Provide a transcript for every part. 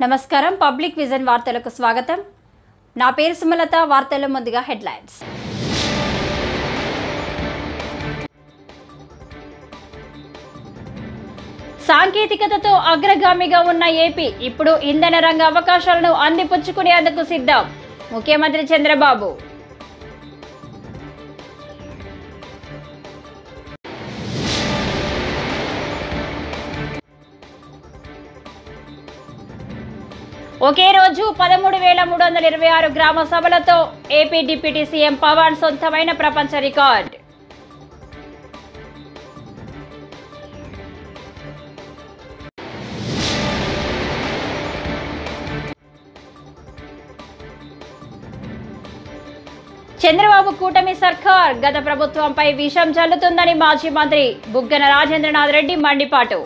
నమస్కారం public vision వార్తలకు స్వాగతం. నా పేరు సుమలత. వార్తల్లో ముందుగా హెడ్లైన్స్. సాంకేతికతతో అగ్రగామిగా ఉన్న ఏపీ ఇప్పుడు ఇంధన రంగ అవకాశాలను అందిపుచ్చుకునేందుకు సిద్ధం. ముఖ్యమంత్రి చంద్రబాబు. ఒకే రోజు 13,326 గ్రామ సభలతో ఏపీ డిప్యూటీ సీఎం పవన్ సొంతమైన ప్రపంచ రికార్డ్. చంద్రబాబు కూటమి సర్కార్ గత ప్రభుత్వంపై విషం జల్లుతుందని మాజీ మంత్రి బుగ్గన రాజేంద్రనాథ్ రెడ్డి మండిపాటు.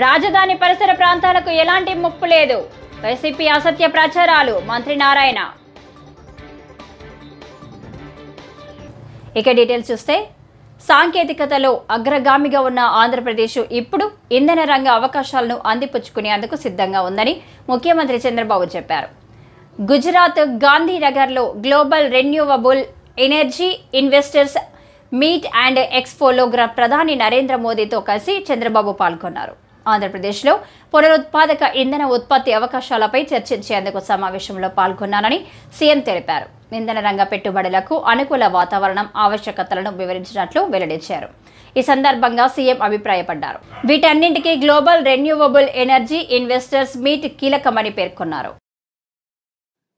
రాజధాని పరిసర ప్రాంతాలకు ఎలాంటి ముప్పు లేదు. వైసీపీ అసత్య ప్రచారాలు మంత్రి నారాయణ. ఇక డీటెయిల్స్ చూస్తే, సాంకేతికతలో అగ్రగామిగా ఉన్న ఆంధ్రప్రదేశ్ ఇప్పుడు ఇంధన రంగ అవకాశాలను అందిపుచ్చుకునేందుకు సిద్ధంగా ఉందని ముఖ్యమంత్రి చంద్రబాబు చెప్పారు. గుజరాత్ గాంధీనగర్లో global renewable energy investors meet and ఎక్స్పోలో ప్రధాని నరేంద్ర మోదీతో కలిసి చంద్రబాబు పాల్గొన్నారు. ఆంధ్రప్రదేశ్లో పునరుత్పాదక ఇంధన ఉత్పత్తి అవకాశాలపై చర్చించేందుకు సమావేశంలో పాల్గొన్నానని సీఎం తెలిపారు. ఇంధన రంగ పెట్టుబడులకు అనుకూల వాతావరణం ఆవశ్యకతలను వివరించినట్లు వెల్లడించారు. ఈ సందర్భంగా సీఎం అభిప్రాయపడ్డారు. వీటన్నింటికీ global renewable energy investors meet కీలకమని పేర్కొన్నారు.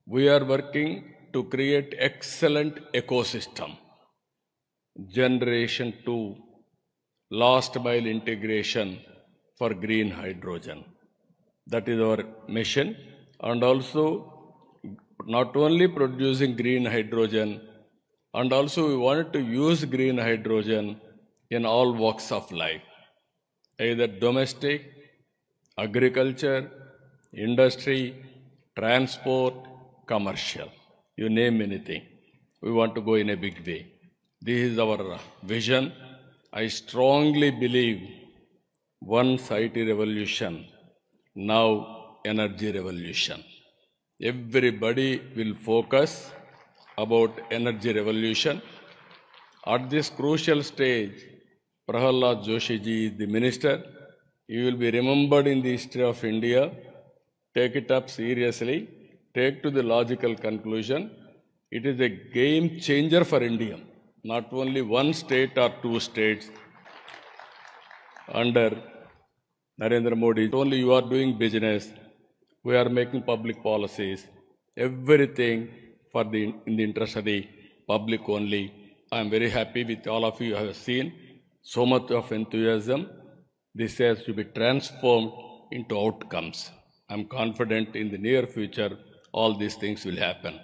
We are working to create excellent ecosystem, generation 2, last mile integration for green hydrogen. That is our mission, and also not only producing green hydrogen, and also we wanted to use green hydrogen in all walks of life, either domestic, agriculture, industry, transport, commercial, you name anything. We want to go in a big way. This is our vision. I strongly believe once IT revolution, now energy revolution. Everybody will focus about energy revolution. At this crucial stage, Prahalad Joshi ji is the minister. He will be remembered in the history of India. Take it up seriously. Take to the logical conclusion. It is a game changer for India. Not only one state or two states under Narendra Modi. Only you are doing business. We are making public policies. Everything in the interest of the public only. I am very happy with all of you. I have seen so much of enthusiasm. This has to be transformed into outcomes. I am confident in the near future all these things will happen.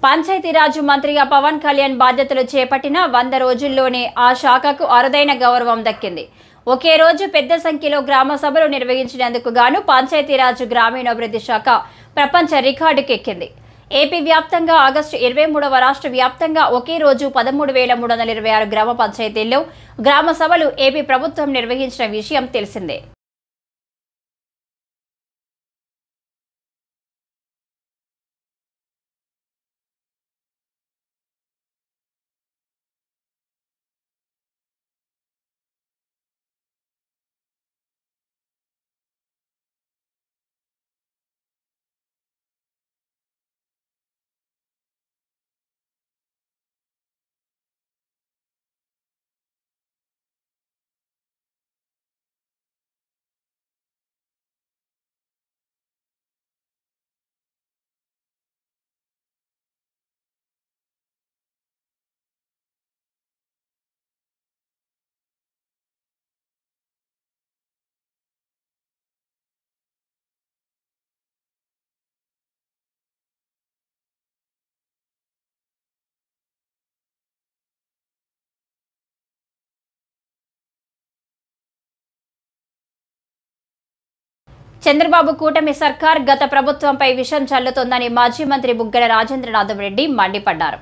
Panchayati Raj మంత్రిగా పవన్ కళ్యాణ్ బాధ్యతలు చేపట్టిన 100 రోజుల్లోనే ఆ శాఖకు అరుదైన గౌరవం దక్కింది. ఒకే రోజు పెద్ద సంఖ్యలో గ్రామ సభలు నిర్వహించినందుకు గాను పంచాయతీరాజ్ గ్రామీణాభివృద్ధి శాఖ ప్రపంచ రికార్డుకెక్కింది. ఏపీ వ్యాప్తంగా ఆగస్టు 23వ రాష్ట్ర వ్యాప్తంగా ఒకే రోజు 13,326 గ్రామ పంచాయతీల్లో గ్రామ సభలు ఏపీ ప్రభుత్వం నిర్వహించిన విషయం తెలిసిందే. చంద్రబాబు కూటమి సర్కార్ గత ప్రభుత్వంపై విషం చల్లుతోందని మాజీ మంత్రి బుగ్గన రాజేంద్రనాథ్ రెడ్డి మండిపడ్డారు.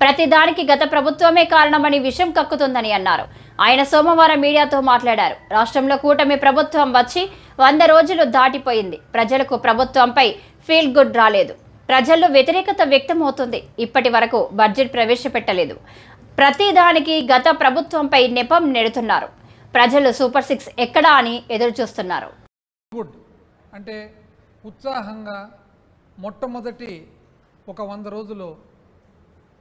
ప్రతిదానికి గత ప్రభుత్వమే కారణమని విషం కక్కుతుందని అన్నారు. ఆయన సోమవారం మీడియాతో మాట్లాడారు. రాష్ట్రంలో కూటమి ప్రభుత్వం వచ్చి 100 రోజులు దాటిపోయింది. ప్రజలకు ప్రభుత్వంపై ఫీల్ గుడ్ రాలేదు. ప్రజల్లో వ్యతిరేకత వ్యక్తమవుతుంది. ఇప్పటి వరకు బడ్జెట్ ప్రవేశపెట్టలేదు. ప్రతిదానికి గత ప్రభుత్వంపై నెపం నెడుతున్నారు. ప్రజలు సూపర్ 6 ఎక్కడా అని ఎదురు చూస్తున్నారు. గుడ్ అంటే ఉత్సాహంగా మొట్టమొదటి ఒక 100 రోజులు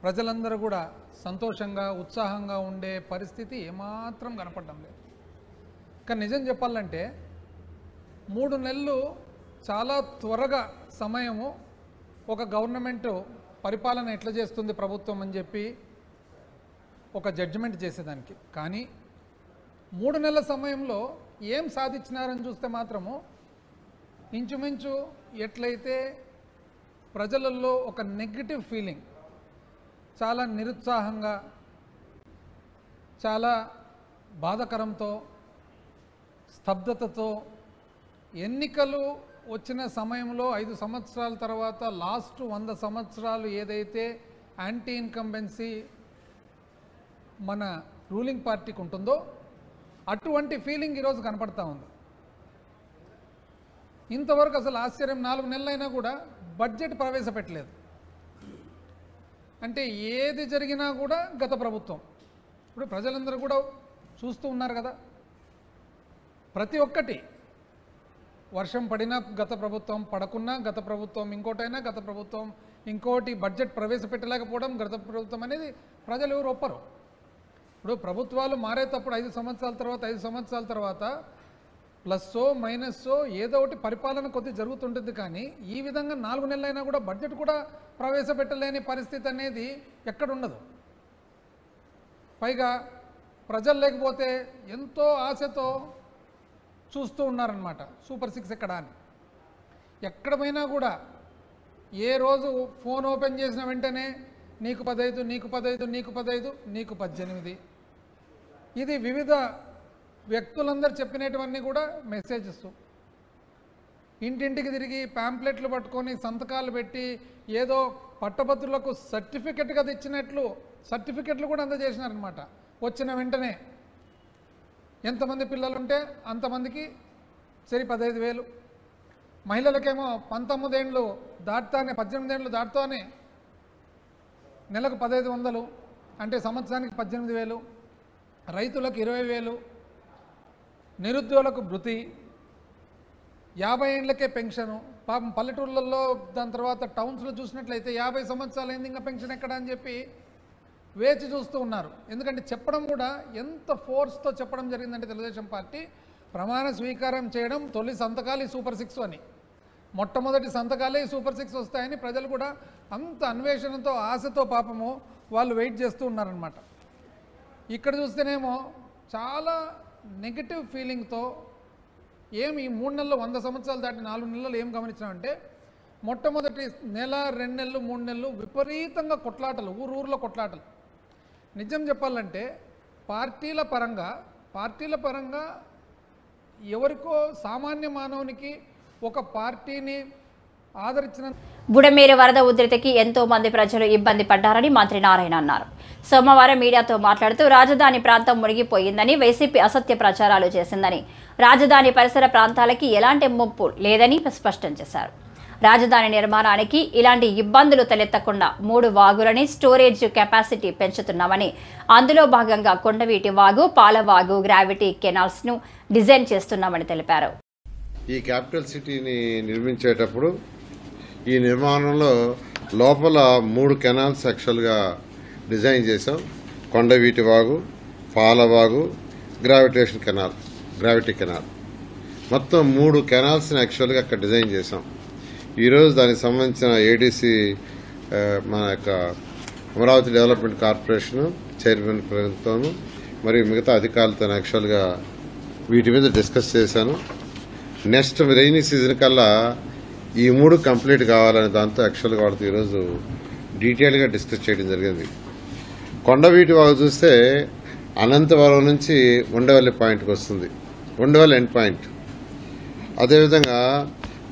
ప్రజలందరూ కూడా సంతోషంగా ఉత్సాహంగా ఉండే పరిస్థితి ఏమాత్రం కనపడడం లేదు. కానీ నిజం చెప్పాలంటే 3 నెలలు చాలా త్వరగా సమయము ఒక గవర్నమెంట్ పరిపాలన ఎట్లా చేస్తుంది ప్రభుత్వం అని చెప్పి ఒక జడ్జిమెంట్ చేసేదానికి. కానీ 3 నెలల సమయంలో ఏం సాధించినారని చూస్తే మాత్రము ఇంచుమించు ఎట్లయితే ప్రజలలో ఒక నెగటివ్ ఫీలింగ్, చాలా నిరుత్సాహంగా, చాలా బాధాకరంతో, స్తబ్దతతో ఎన్నికలు వచ్చిన సమయంలో 5 సంవత్సరాల తర్వాత లాస్ట్ 100 సంవత్సరాలు ఏదైతే యాంటీ ఇన్కంబెన్సీ మన రూలింగ్ పార్టీకి ఉంటుందో అటువంటి ఫీలింగ్ ఈరోజు కనపడతా ఉంది. ఇంతవరకు అసలు ఆశ్చర్యం, 4 నెలలైనా కూడా బడ్జెట్ ప్రవేశపెట్టలేదు. అంటే ఏది జరిగినా కూడా గత ప్రభుత్వం. ఇప్పుడు ప్రజలందరూ కూడా చూస్తూ ఉన్నారు కదా, ప్రతి ఒక్కటి వర్షం పడినా గత ప్రభుత్వం, పడకున్నా గత ప్రభుత్వం, ఇంకోటైనా గత ప్రభుత్వం, ఇంకోటి బడ్జెట్ ప్రవేశపెట్టలేకపోవడం గత ప్రభుత్వం అనేది ప్రజలు ఎవరు ఒప్పరు. ఇప్పుడు ప్రభుత్వాలు మారేటప్పుడు 5 సంవత్సరాల తర్వాత 5 సంవత్సరాల తర్వాత ప్లస్సో మైనస్సో ఏదో ఒకటి పరిపాలన కొద్ది జరుగుతుంటుంది. కానీ ఈ విధంగా 4 నెలలైనా కూడా బడ్జెట్ కూడా ప్రవేశపెట్టలేని పరిస్థితి అనేది ఎక్కడుండదు. పైగా ప్రజలు లేకపోతే ఎంతో ఆశతో చూస్తూ ఉన్నారనమాట సూపర్ 6 ఎక్కడ అని. ఎక్కడ పోయినా కూడా ఏ రోజు ఫోన్ ఓపెన్ చేసిన వెంటనే నీకు 15, నీకు 15, నీకు 15, నీకు 18. ఇది వివిధ వ్యక్తులందరూ చెప్పినటువన్నీ కూడా మెసేజెస్. ఇంటింటికి తిరిగి ప్యాంప్లెట్లు పట్టుకొని సంతకాలు పెట్టి ఏదో పట్టభద్రులకు సర్టిఫికెట్గా తెచ్చినట్లు సర్టిఫికెట్లు కూడా అందజేసినారనమాట. వచ్చిన వెంటనే ఎంతమంది పిల్లలుంటే అంతమందికి సరి 15,000. మహిళలకేమో 19 ఏళ్ళు దాటుతానే 18 ఏళ్ళు దాటుతానే నెలకు 1,500, అంటే సంవత్సరానికి 18,000. రైతులకు 20,000, నిరుద్యోగులకు భృతి, 50 ఏళ్ళకే పెన్షను. పాపం పల్లెటూళ్ళల్లో దాని తర్వాత టౌన్స్లో చూసినట్లయితే 50 సంవత్సరాలు అయింది, ఇంకా పెన్షన్ ఎక్కడ అని చెప్పి వేచి చూస్తూ ఉన్నారు. ఎందుకంటే చెప్పడం కూడా ఎంత ఫోర్స్తో చెప్పడం జరిగిందంటే తెలుగుదేశం పార్టీ ప్రమాణ స్వీకారం చేయడం తొలి సంతకాలు సూపర్ 6 అని, మొట్టమొదటి సంతకాలే సూపర్ 6 వస్తాయని ప్రజలు కూడా అంత అన్వేషణతో ఆశతో పాపము వాళ్ళు వెయిట్ చేస్తూ ఉన్నారనమాట. ఇక్కడ చూస్తేనేమో చాలా నెగటివ్ ఫీలింగ్తో ఏమి ఈ 3 నెలలు 100 సంవత్సరాలు దాటి 4 నెలలు ఏం గమనించామంటే మొట్టమొదటి నెల 2 నెలలు 3 నెలలు విపరీతంగా కొట్లాటలు, ఊరూరులో కొట్లాటలు. నిజం చెప్పాలంటే పార్టీల పరంగా ఎవరికో సామాన్య మానవునికి ఒక పార్టీని ఆదరించిన బుడమేరు వరద ఉధృతికి ఎంతో మంది ప్రజలు ఇబ్బంది పడ్డారని మంత్రి నారాయణ అన్నారు. సోమవారం మీడియాతో మాట్లాడుతూ రాజధాని ప్రాంతం మునిగిపోయిందని, వైసీపీ అసత్య ప్రచారాలు చేసిందని, రాజధాని పరిసర ప్రాంతాలకి ఎలాంటి ముప్పు లేదని స్పష్టం చేశారు. రాజధాని నిర్మాణానికి ఇలాంటి ఇబ్బందులు తలెత్తకుండా 3 వాగులని స్టోరేజ్ కెపాసిటీ పెంచుతున్నామని, అందులో భాగంగా కొండవీటి వాగు, పాలవాగు, గ్రావిటీ కెనాల్స్ ను డిజైన్ చేస్తున్నామని తెలిపారు. ఈ క్యాపిటల్ సిటీని నిర్మించేటప్పుడు ఈ నిర్మాణంలో లోపల 3 కెనాల్స్ యాక్చువల్గా డిజైన్ చేసాం. కొండవీటి వాగు, పాలవాగు, గ్రావిటీ కెనాల్, మొత్తం 3 కెనాల్స్ని యాక్చువల్గా అక్కడ డిజైన్ చేసాం. ఈరోజు దానికి సంబంధించిన ఏడీసీ మన యొక్క అమరావతి డెవలప్మెంట్ కార్పొరేషన్ చైర్మన్ ప్రభుత్వం మరియు మిగతా అధికారులతో యాక్చువల్గా వీటి మీద డిస్కస్ చేశాను. నెక్స్ట్ రైనీ సీజన్ కల్లా ఈ 3 కంప్లీట్ కావాలనే దాంతో యాక్చువల్గా వాళ్ళతో ఈరోజు డీటెయిల్గా డిస్కస్ చేయడం జరిగింది. కొండవీటి వాగు చూస్తే అనంతవరం నుంచి ఉండవల్లి పాయింట్కి వస్తుంది, ఉండవల్లి ఎండ్ పాయింట్. అదేవిధంగా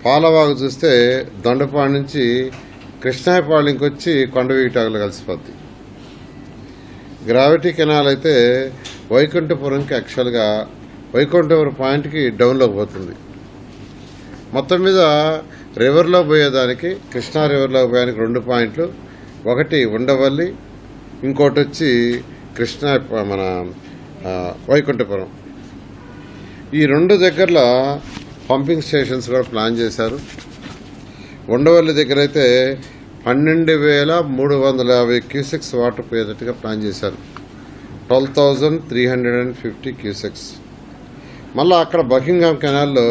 పాలవాగు చూస్తే దొండపాడు నుంచి కృష్ణాయపాళెంకి వచ్చి కొండవీటాకులు కలిసిపోద్ది. గ్రావిటీ కెనాల్ అయితే వైకుంఠపురంకి యాక్చువల్గా వైకుంఠపురం పాయింట్కి డౌన్లోకి పోతుంది. మొత్తం మీద రివర్లో పోయేదానికి కృష్ణా రివర్లో పోయేదానికి 2 పాయింట్లు, ఒకటి ఉండవల్లి, ఇంకోటి వచ్చి కృష్ణా మన వైకుంఠపురం. ఈ 2 దగ్గరలో పంపింగ్ స్టేషన్స్ కూడా ప్లాన్ చేశారు. ఉండవల్లి దగ్గర అయితే 12,350 క్యూసెక్స్ వాటర్ పోయేటట్టుగా ప్లాన్ చేశారు. 12,350 క్యూసెక్స్. మళ్ళీ అక్కడ బకింగ్హామ్ కెనాల్లో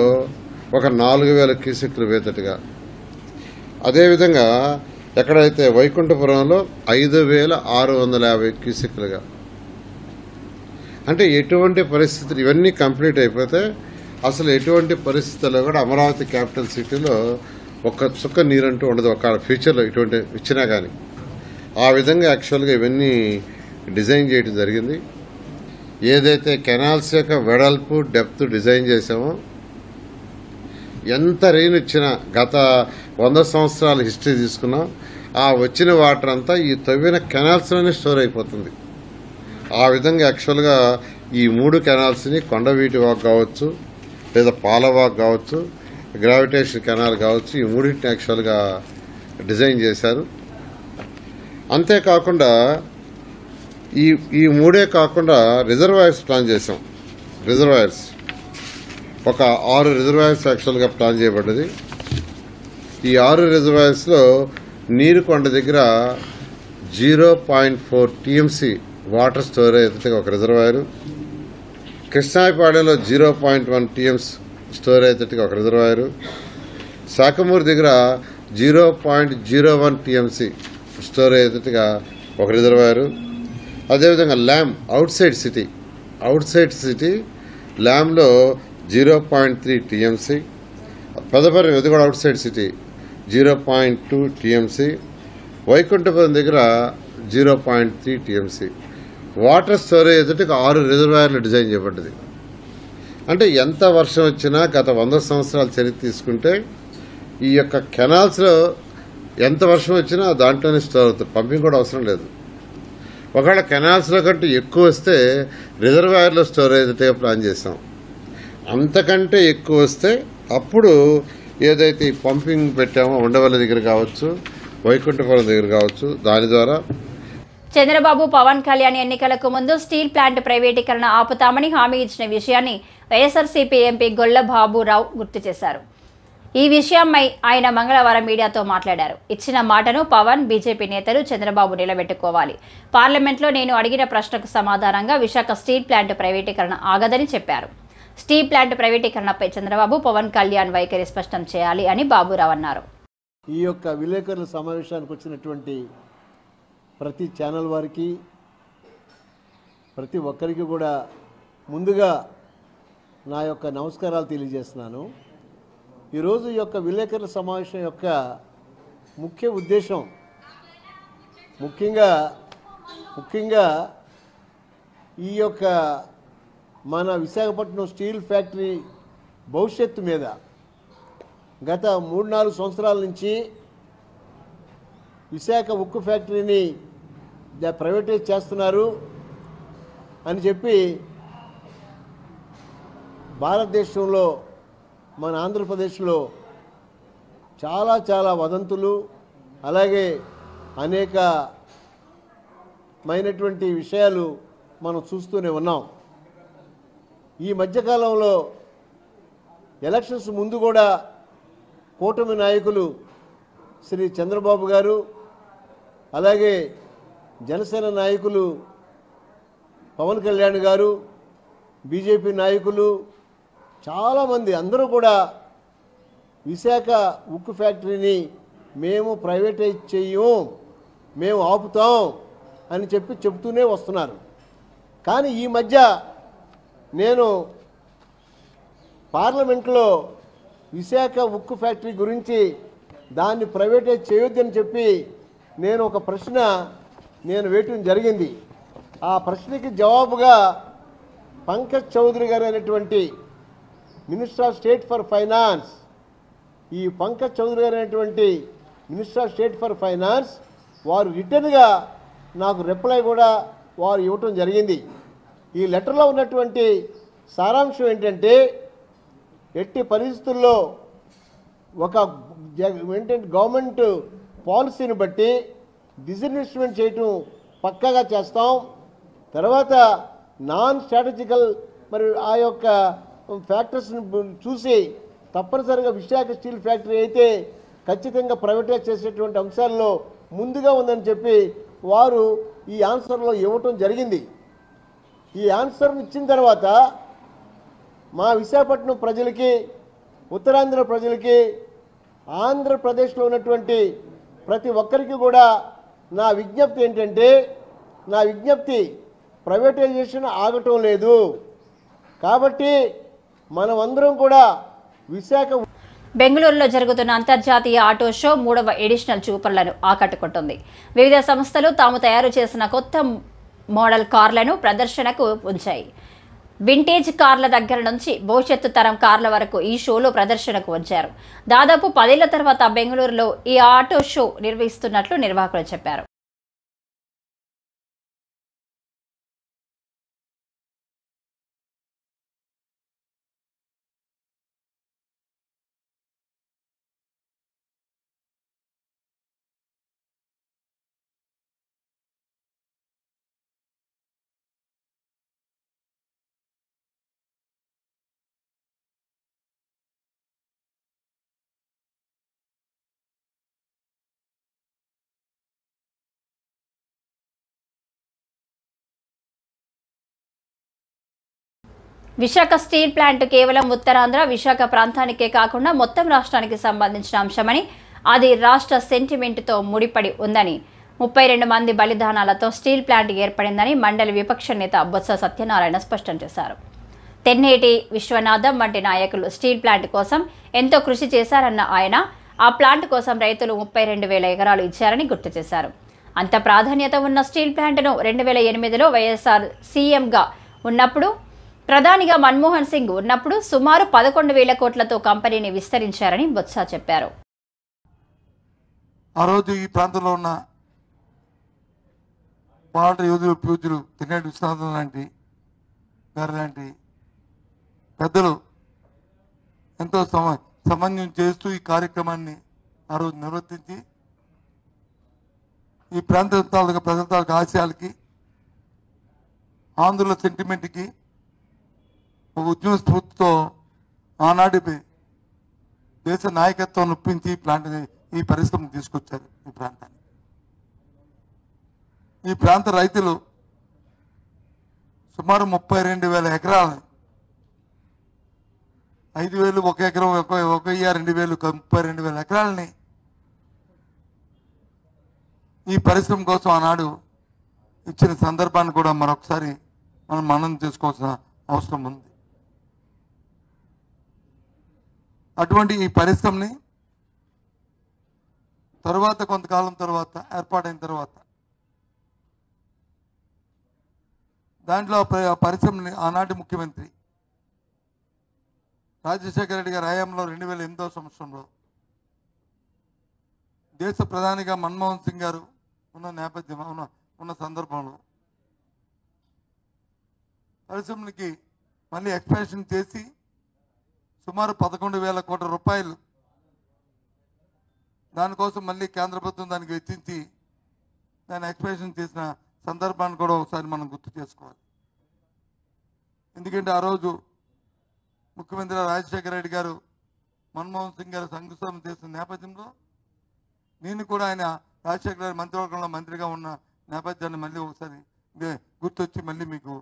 ఒక 4,000 క్యూసెక్లు పోయేటట్టుగా. అదేవిధంగా ఎక్కడైతే వైకుంఠపురంలో 5,650 క్యూసెక్లుగా. అంటే ఎటువంటి పరిస్థితులు ఇవన్నీ కంప్లీట్ అయిపోతే అసలు ఎటువంటి పరిస్థితుల్లో కూడా అమరావతి క్యాపిటల్ సిటీలో ఒక్క చుక్క నీరంటూ ఉండదు, ఒక ఫ్యూచర్లో ఇటువంటి ఇచ్చినా కానీ. ఆ విధంగా యాక్చువల్గా ఇవన్నీ డిజైన్ చేయడం జరిగింది. ఏదైతే కెనాల్స్ యొక్క వెడల్పు డెప్త్ డిజైన్ చేసామో, ఎంత రెయిన్ వచ్చినా గత 100 సంవత్సరాల హిస్టరీ తీసుకున్నాం, ఆ వచ్చిన వాటర్ అంతా ఈ తవ్విన కెనాల్స్లోనే స్టోర్ అయిపోతుంది. ఆ విధంగా యాక్చువల్గా ఈ 3 కెనాల్స్ని కొండవీటి వాక్ కావచ్చు, లేదా పాలవాక్ కావచ్చు, గ్రావిటేషన్ కెనాల్ కావచ్చు, ఈ 3టిని యాక్చువల్గా డిజైన్ చేశారు. అంతేకాకుండా ఈ 3 కాకుండా రిజర్వాయర్స్ ప్లాన్ చేశాం. రిజర్వాయర్స్ ఒక 6 రిజర్వాయర్స్ యాక్చువల్గా ప్లాన్ చేయబడ్డది. ఈ 6 రిజర్వాయర్స్లో నీరుకొండ దగ్గర 0.4 టీఎంసీ వాటర్ స్టోర్ అయ్యేటట్టుగా ఒక రిజర్వాయరు, కృష్ణాయపాడెలో 0.1 టీఎంస్ స్టోర్ అయ్యేటట్టుగా ఒక రిజర్వాయరు, శాఖమూరు దగ్గర 0.01 టీఎంసీ స్టోర్ అయ్యేటట్టుగా ఒక రిజర్వాయరు. అదేవిధంగా ల్యామ్ అవుట్ సైడ్ సిటీ ల్యామ్లో 0.3 టీఎంసీ, పెదపర్రి ఇది కూడా outside city 0.2 TMC, Vaikunthapuram దగ్గర 0.3 టీఎంసీ వాటర్ స్టోరేజ్ ఎదుటికి 6 రిజర్వాయర్లు డిజైన్ చేయబడ్డది. అంటే ఎంత వర్షం వచ్చినా గత 100 సంవత్సరాల చరిత్ర తీసుకుంటే ఈ యొక్క కెనాల్స్లో ఎంత వర్షం వచ్చినా దాంట్లోనే స్టోర్ అవుతుంది, పంపింగ్ కూడా అవసరం లేదు. ఒకవేళ కెనాల్స్లో కంటే ఎక్కువ వస్తే రిజర్వాయర్లో స్టోర్ అయ్యేటట్టుగా ప్లాన్ చేసాం. అంతకంటే ఎక్కువ వస్తే అప్పుడు ఏదైతే ఈ పంపింగ్ పెట్టామో ఉండవల్లి దగ్గర కావచ్చు, వైకుంఠపురం దగ్గర కావచ్చు, దాని ద్వారా. చంద్రబాబు పవన్ కళ్యాణ్ ఎన్నికలకు ముందు స్టీల్ ప్లాంట్ ప్రైవేటీకరణ ఆపుతామని హామీ ఇచ్చిన విషయాన్ని వైఎస్ఆర్సీపీ ఎంపీ గొల్ల బాబురావు గుర్తు చేశారు. ఈ విషయమై ఆయన మంగళవారం మీడియాతో మాట్లాడారు. ఇచ్చిన మాటను పవన్, బీజేపీ నేతలు చంద్రబాబు నిలబెట్టుకోవాలి. పార్లమెంట్లో నేను అడిగిన ప్రశ్నకు సమాధానంగా విశాఖ స్టీల్ ప్లాంట్ ప్రైవేటీకరణ ఆగదని చెప్పారు. స్టీల్ ప్లాంట్ ప్రైవేటీకరణపై చంద్రబాబు, పవన్ కళ్యాణ్ వైఖరి స్పష్టం చేయాలి అని బాబురావు అన్నారు. ఈ యొక్క విలేకరుల సమావేశానికి వచ్చినటువంటి ప్రతి ఛానల్ వారికి, ప్రతి ఒక్కరికి కూడా ముందుగా నా యొక్క నమస్కారాలు తెలియజేస్తున్నాను. ఈరోజు ఈ యొక్క విలేకరుల సమావేశం యొక్క ముఖ్య ఉద్దేశం ముఖ్యంగా ఈ యొక్క మన విశాఖపట్నం స్టీల్ ఫ్యాక్టరీ భవిష్యత్తు మీద గత 3-4 సంవత్సరాల నుంచి విశాఖ ఉక్కు ఫ్యాక్టరీని ప్రైవేటైజ్ చేస్తున్నారు అని చెప్పి భారతదేశంలో మన ఆంధ్రప్రదేశ్లో చాలా వదంతులు, అలాగే అనేకమైనటువంటి విషయాలు మనం చూస్తూనే ఉన్నాం. ఈ మధ్యకాలంలో ఎలక్షన్స్ ముందు కూడా కూటమి నాయకులు శ్రీ చంద్రబాబు గారు, అలాగే జనసేన నాయకులు పవన్ కళ్యాణ్ గారు, బీజేపీ నాయకులు చాలామంది అందరూ కూడా విశాఖ ఉక్కు ఫ్యాక్టరీని మేము ప్రైవేటైజ్ చెయ్యం, మేము ఆపుతాం అని చెప్తూనే వస్తున్నారు. కానీ ఈ మధ్య నేను పార్లమెంట్లో విశాఖ ఉక్కు ఫ్యాక్టరీ గురించి దాన్ని ప్రైవేటైజ్ చేయొద్దని చెప్పి నేను ఒక ప్రశ్న వేయటం జరిగింది. ఆ ప్రశ్నకి జవాబుగా పంకజ్ చౌదరి గారు అనేటువంటి minister of state for finance, ఈ పంకజ్ చౌదరి గారు అనేటువంటి minister of state for finance వారు రిటర్న్గా నాకు రిప్లై కూడా వారు ఇవ్వటం జరిగింది. ఈ లెటర్లో ఉన్నటువంటి సారాంశం ఏంటంటే, ఎట్టి పరిస్థితుల్లో ఒక ఏంటంటే గవర్నమెంట్ పాలసీని బట్టి డిస్ఇన్వెస్ట్మెంట్ చేయటం పక్కాగా చేస్తాం. తర్వాత నాన్ స్ట్రాటజికల్ మరి ఆ యొక్క ఫ్యాక్టర్స్ని చూసి తప్పనిసరిగా విశాఖ స్టీల్ ఫ్యాక్టరీ అయితే ఖచ్చితంగా ప్రైవేటైజ్ చేసేటువంటి అంశాల్లో ముందుగా ఉందని చెప్పి వారు ఈ ఆన్సర్లో ఇవ్వటం జరిగింది. ఈ ఆన్సర్ని ఇచ్చిన తర్వాత మా విశాఖపట్నం ప్రజలకి, ఉత్తరాంధ్ర ప్రజలకి, ఆంధ్రప్రదేశ్లో ఉన్నటువంటి ప్రతి ఒక్కరికి కూడా నా విజ్ఞప్తి ఏంటంటే, నా విజ్ఞప్తి ప్రైవేటైజేషన్ ఆగటం లేదు. కాబట్టి మనం అందరం కూడా విశాఖ బెంగళూరులో జరుగుతున్న అంతర్జాతీయ ఆటో షో 3వ ఎడిషనల్ చూపర్లను ఆకట్టుకుంటుంది. వివిధ సంస్థలు తాము తయారు చేసిన కొత్త మోడల్ కార్లను ప్రదర్శనకు ఉంచాయి. వింటేజ్ కార్ల దగ్గర నుంచి భవిష్యత్తు తరం కార్ల వరకు ఈ షోలో ప్రదర్శనకు వచ్చారు. దాదాపు 10 ఏళ్ల తర్వాత బెంగళూరులో ఈ ఆటో షో నిర్వహిస్తున్నట్లు నిర్వాహకులు చెప్పారు. విశాఖ స్టీల్ ప్లాంట్ కేవలం ఉత్తరాంధ్ర, విశాఖ ప్రాంతానికే కాకుండా మొత్తం రాష్ట్రానికి సంబంధించిన అంశమని, అది రాష్ట్ర సెంటిమెంట్తో ముడిపడి ఉందని, 32 మంది బలిదానాలతో స్టీల్ ప్లాంట్ ఏర్పడిందని మండలి విపక్ష నేత బొత్స సత్యనారాయణ స్పష్టం చేశారు. తెన్నేటి విశ్వనాథం వంటి నాయకులు స్టీల్ ప్లాంట్ కోసం ఎంతో కృషి చేశారన్న ఆయన, ఆ ప్లాంట్ కోసం రైతులు 32,000 ఎకరాలు ఇచ్చారని గుర్తు చేశారు. అంత ప్రాధాన్యత ఉన్న స్టీల్ ప్లాంట్ను 2008లో వైఎస్ఆర్ సీఎంగా ఉన్నప్పుడు, ప్రధానిగా మన్మోహన్ సింగ్ ఉన్నప్పుడు సుమారు 11,000 కోట్లతో కంపెనీని విస్తరించారని బొత్స చెప్పారు. ఆ రోజు ఈ ప్రాంతంలో ఉన్న పోరాట యోధులు, పూజలు, తెన్నేటి విశ్వనాథం లాంటి గారు లాంటి పెద్దలు ఎంతో సమన్వయం చేస్తూ ఈ కార్యక్రమాన్ని ఆ రోజు నిర్వర్తించి ఈ ప్రాంత తాలూకా ప్రజల తాలూకా ఆశయాలకి, ఆంధ్రుల సెంటిమెంట్కి ఒక ఉద్యమ స్ఫూర్తితో ఆనాటి దేశ నాయకత్వం ఒప్పించి ఈ పరిశ్రమను తీసుకొచ్చారు ఈ ప్రాంతానికి. ఈ ప్రాంత రైతులు సుమారు 32,000 ఎకరాలని, 5,000 ఒక ఎకరం, 1,000, 2,000, 32,000 ఎకరాలని ఈ పరిశ్రమ కోసం ఆనాడు ఇచ్చిన సందర్భాన్ని కూడా మరొకసారి మనం మననం చేసుకోవాల్సిన అవసరం ఉంది. అటువంటి ఈ పరిశ్రమని తర్వాత కొంతకాలం తర్వాత ఏర్పాటైన తర్వాత దాంట్లో పరిశ్రమని ఆనాటి ముఖ్యమంత్రి రాజశేఖర రెడ్డి గారి హయాంలో 2008వ సంవత్సరంలో దేశ ప్రధానిగా మన్మోహన్ సింగ్ గారు ఉన్న నేపథ్యం ఉన్న సందర్భంలో పరిశ్రమకి మళ్ళీ ఎక్స్పాన్షన్ చేసి సుమారు 11,000 కోట్ల రూపాయలు దానికోసం మళ్ళీ కేంద్ర ప్రభుత్వం దానికి వెచ్చించి దాన్ని ఎక్స్పాన్షన్ చేసిన సందర్భాన్ని కూడా ఒకసారి మనం గుర్తు చేసుకోవాలి. ఎందుకంటే ఆ రోజు ముఖ్యమంత్రి రాజశేఖర రెడ్డి గారు మన్మోహన్ సింగ్ గారు శంకుస్థాపన చేసిన నేపథ్యంలో నేను కూడా ఆయన రాజశేఖర గారి మంత్రివర్గంలో మంత్రిగా ఉన్న నేపథ్యాన్ని మళ్ళీ ఒకసారి గుర్తొచ్చి మళ్ళీ మీకు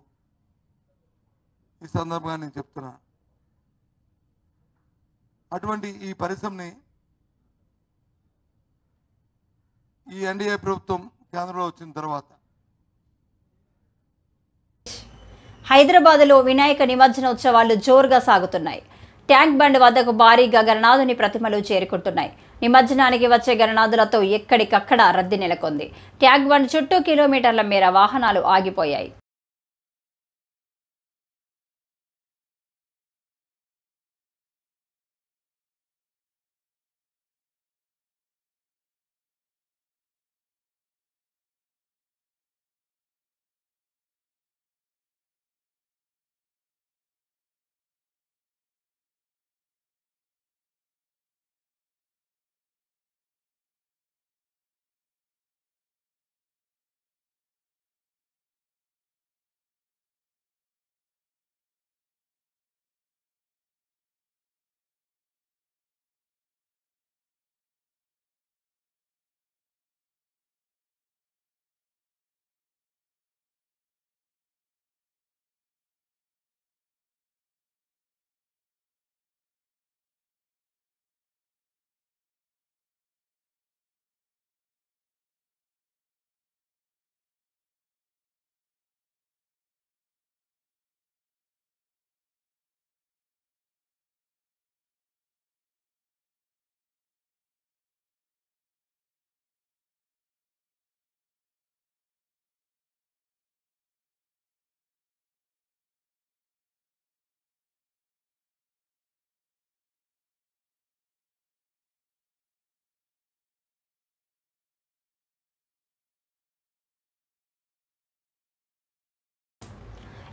ఈ సందర్భంగా నేను చెప్తున్నాను. అటువంటి ఈ పరిశ్రమని ఈ ఎన్డీఏ ప్రభుత్వం కేంద్రంలో వచ్చిన తర్వాత హైదరాబాద్లో వినాయక నిమజ్జనోత్సవాలు జోరుగా సాగుతున్నాయి. ట్యాంక్ బండ్ వద్దకు భారీగా గణనాథుని ప్రతిమలు చేరుకుంటున్నాయి. నిమజ్జనానికి వచ్చే గణనాథులతో ఎక్కడికక్కడ రద్దీ నెలకొంది. ట్యాంక్ బండ్ చుట్టూ కిలోమీటర్ల మేర వాహనాలు ఆగిపోయాయి.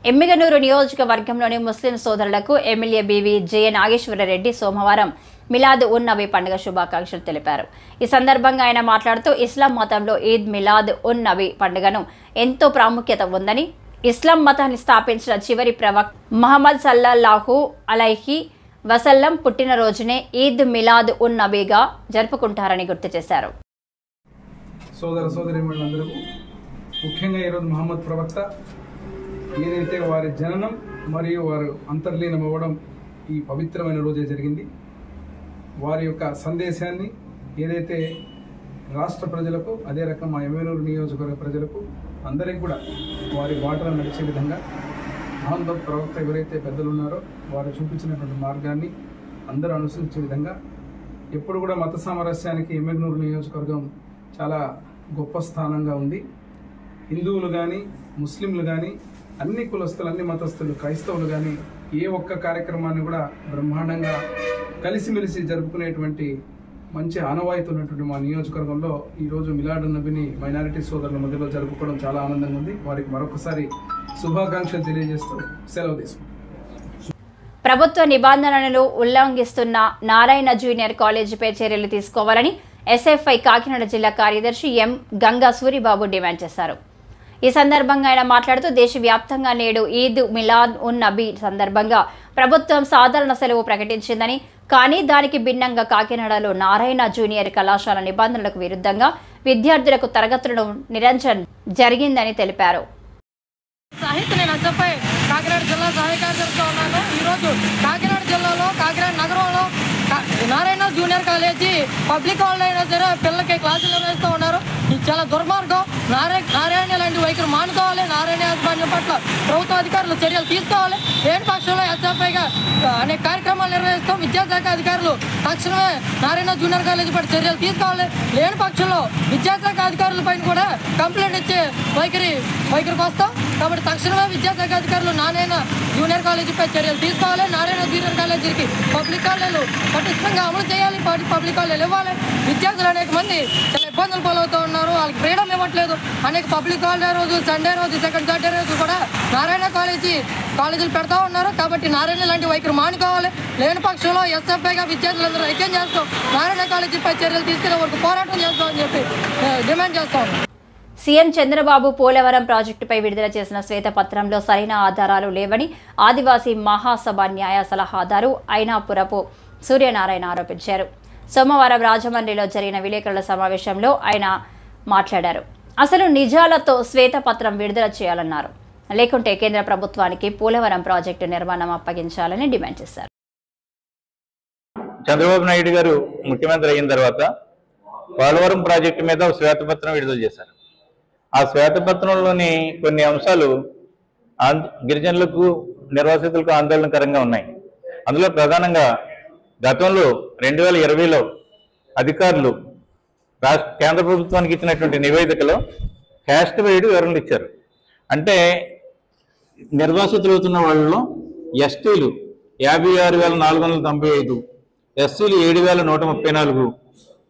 ఎమ్మిగనూరు నియోజకవర్గంలోని ముస్లిం సోదరులకు ఎమ్మెల్యే బివి జె నాగేశ్వరరెడ్డి సోమవారం మిలాద్ ఉన్ నబీ పండుగ శుభాకాంక్షలు తెలిపారు. ఈ సందర్భంగా ఆయన మాట్లాడుతూ ఇస్లాం మతంలో ఈద్ మిలాద్ ఉన్ నబీ పండుగను ఎంతో ప్రాముఖ్యత ఉందని, ఇస్లాం మతాన్ని స్థాపించిన చివరి ప్రవక్త మహమ్మద్ సల్లల్లాహు అలైహి వసల్లం పుట్టినరోజునే ఈద్ మిలాద్ ఉన్ నబీగా జరుపుకుంటారని గుర్తు చేశారు. సోదర సోదరీమణులందరికీ ముఖ్యంగా ఈరోజు మహమ్మద్ ప్రవక్త ఏదైతే వారి జననం మరియు వారు అంతర్లీనం అవ్వడం ఈ పవిత్రమైన రోజే జరిగింది. వారి యొక్క సందేశాన్ని ఏదైతే రాష్ట్ర ప్రజలకు, అదే రకం మా ఎమ్మెగనూరు నియోజకవర్గ ప్రజలకు అందరికీ కూడా వారి బాటలో నడిచే విధంగా మహమ్మద్ ప్రవక్త ఎవరైతే పెద్దలు ఉన్నారో వారు చూపించినటువంటి మార్గాన్ని అందరూ అనుసరించే విధంగా ఎప్పుడు కూడా మత సామరస్యానికి ఎమ్మెగనూరు నియోజకవర్గం చాలా గొప్ప స్థానంగా ఉంది. హిందువులు కానీ, ముస్లింలు కానీ, అన్ని కులస్తులు, అన్ని మతస్థులు, క్రైస్తవులు కానీ ఏ ఒక్క కార్యక్రమాన్ని కూడా బ్రహ్మాండంగా కలిసిమెలిసి జరుపుకునేటువంటి మంచి ఆనవాయితీ ఉన్నటువంటి మా నియోజకవర్గంలో ఈరోజు మిలాడ్ ఉన్ నబీని మైనారిటీ సోదరుల మధ్యలో జరుపుకోవడం చాలా ఆనందంగా ఉంది. వారికి మరొకసారి శుభాకాంక్షలు తెలియజేస్తూ సెలవు తీసుకుంటాం. ప్రభుత్వ నిబంధనలను ఉల్లంఘిస్తున్న నారాయణ జూనియర్ కాలేజీపై చర్యలు తీసుకోవాలని ఎస్ఎఫ్ఐ కాకినాడ జిల్లా కార్యదర్శి ఎం గంగా సూరిబాబు డిమాండ్ చేశారు. ఈ సందర్భంగా ఆయన మాట్లాడుతూ దేశవ్యాప్తంగా నేడు ఈద్ మిలాద్ ఉన్ నబీ సందర్భంగా ప్రభుత్వం సాధారణ సెలవు ప్రకటించిందని, కానీ దానికి భిన్నంగా కాకినాడలో నారాయణ జూనియర్ కళాశాల నిబంధనలకు విరుద్ధంగా విద్యార్థులకు తరగతులను నిరంజన్ జరిగిందని తెలిపారు. నేను ఎస్ఎఫ్ఐ కాకినాడ జిల్లా సహాయ కార్యదర్శిగా ఉన్నాను. ఈరోజు కాకినాడ జిల్లాలో కాకినాడ నగరంలో Narayana junior college public holiday అయినా సరే పిల్లలకి క్లాసులు నిర్వహిస్తూ ఉన్నారు. ఇది చాలా దుర్మార్గం. నారాయణ లాంటి వైఖరి మానుకోవాలి. నారాయణ యాజమాన్యం పట్ల ప్రభుత్వ అధికారులు చర్యలు తీసుకోవాలి. లేని పక్షంలో ఎస్ఎఫ్ఐగా అనేక కార్యక్రమాలు నిర్వహిస్తాం. విద్యాశాఖ అధికారులు తక్షణమే నారాయణ జూనియర్ కాలేజీ పట్ల చర్యలు తీసుకోవాలి. లేని పక్షంలో విద్యాశాఖ అధికారులపైన కూడా కంప్లైంట్ ఇచ్చే వైఖరికి వస్తాం. కాబట్టి తక్షణమే విద్యాశాఖ అధికారులు నారాయణ జూనియర్ కాలేజీపై చర్యలు తీసుకోవాలి. నారాయణ జూనియర్ కాలేజీకి పబ్లిక్ హాలిడేలు పటిష్టంగా అమలు చేయాలి. పబ్లిక్ హాలిడేలు ఇవ్వాలి. విద్యార్థులు అనేక మంది చాలా ఇబ్బందులు పాలవుతూ ఉన్నారు. వాళ్ళకి ఫ్రీడమ్ ఇవ్వట్లేదు. అనేక పబ్లిక్ హాలిడే రోజు, సండే రోజు, సెకండ్ సాటర్డే రోజు కూడా నారాయణ కాలేజీలు పెడతా ఉన్నారు. కాబట్టి నారాయణ లాంటి వైఖరి మానుకోవాలి. లేని పక్షంలో ఎస్ఎఫ్ఐగా విద్యార్థులందరూ ఐక్యం చేస్తాం. నారాయణ కాలేజీపై చర్యలు తీసుకునే వరకు పోరాటం చేస్తామని చెప్పి డిమాండ్ చేస్తాం. సీఎం చంద్రబాబు పోలవరం ప్రాజెక్టుపై విడుదల చేసిన శ్వేతపత్రంలో సరైన ఆధారాలు లేవని ఆదివాసీ మహాసభ న్యాయ సలహాదారు ఐనాపురపు సూర్యనారాయణ ఆరోపించారు. సోమవారం రాజమండ్రిలో జరిగిన విలేకరుల సమావేశంలో ఆయన మాట్లాడారు. అసలు నిజాలతో శ్వేతపత్రం విడుదల చేయాలన్నారు. లేకుంటే కేంద్ర ప్రభుత్వానికి పోలవరం ప్రాజెక్టు నిర్మాణం అప్పగించాలని డిమాండ్ చేశారు. చంద్రబాబు నాయుడు గారు ముఖ్యమంత్రి అయిన తర్వాత పోలవరం ప్రాజెక్టు మీద శ్వేతపత్రం విడుదల చేశారు. ఆ శ్వేతపత్రంలోని కొన్ని అంశాలు గిరిజనులకు, నిర్వాసితులకు ఆందోళనకరంగా ఉన్నాయి. అందులో ప్రధానంగా గతంలో 2020లో అధికారులు కేంద్ర ప్రభుత్వానికి ఇచ్చినటువంటి నివేదికలో క్యాస్ట్ వైడ్ వివరణలు ఇచ్చారు. అంటే నిర్వాసితులు అవుతున్న వాళ్ళలో ఎస్టీలు 56,495, ఎస్సీలు 7,134,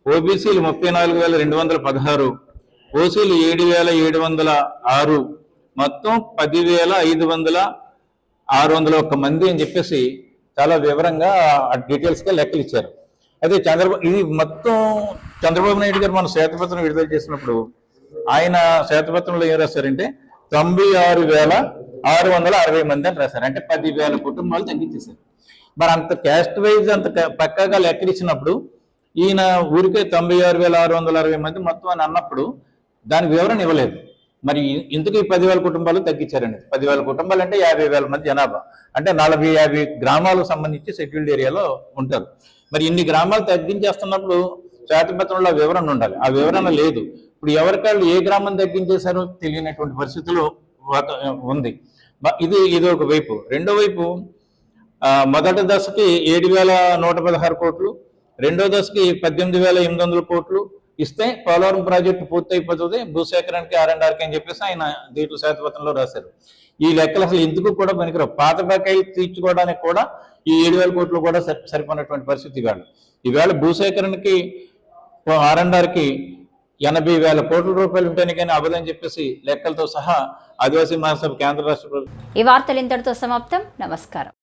ఓబీసీలు 34,216, ఓసీలు 7,706, మొత్తం 10,501 మంది అని చెప్పేసి చాలా వివరంగా డీటెయిల్స్గా లెక్కలు ఇచ్చారు. అయితే ఇది మొత్తం చంద్రబాబు నాయుడు గారు మన శ్వేతపత్రం విడుదల చేసినప్పుడు ఆయన శ్వేతపత్రంలో ఏం రాశారంటే 96,660 మంది అని రాశారు. అంటే 10,000 కుటుంబాలు తగ్గించేశారు. మరి అంత క్యాస్ట్ వైజ్ అంత పక్కాగా లెక్కలు ఇచ్చినప్పుడు ఈయన ఊరికే 96,660 మంది మొత్తం అని అన్నప్పుడు దానికి వివరణ ఇవ్వలేదు. మరి ఇందుకు 10,000 కుటుంబాలు తగ్గించారండి. 10,000 కుటుంబాలు అంటే 50,000 మంది జనాభా, అంటే 40-50 గ్రామాలకు సంబంధించి షెడ్యూల్డ్ ఏరియాలో ఉంటారు. మరి ఇన్ని గ్రామాలు తగ్గించేస్తున్నప్పుడు శ్వేతపత్రంలో వివరణ ఉండాలి. ఆ వివరణ లేదు. ఇప్పుడు ఎవరికాళ్ళు ఏ గ్రామం తగ్గించేశారో తెలియనటువంటి పరిస్థితులు ఉంది. ఇది ఒక వైపు. రెండో వైపు మొదటి దశకి 7,116 కోట్లు, రెండో దశకి 18,800 కోట్లు ఇస్తే పోలవరం ప్రాజెక్టు పూర్తి అయిపోతుంది, భూసేకరణకి R&Rకి అని చెప్పేసి ఆయన దీంట్లో శ్వేతపత్రంలో రాశారు. ఈ లెక్కలు అసలు ఎందుకు కూడా పనికిరావు. పాత బకాయిలు తీర్చుకోవడానికి కూడా ఈ 7,000 కోట్లు కూడా సరిపోయినటువంటి పరిస్థితి. ఈవేళ భూసేకరణకి R&Rకి 80,000 కోట్ల రూపాయలు ఉంటాయని కానీ అవ్వదని చెప్పేసి లెక్కలతో సహా ఆదివాసీ మహాసభ కేంద్ర రాష్ట్ర ఈ వార్తలు ఇంతటితో సమాప్తం. నమస్కారం.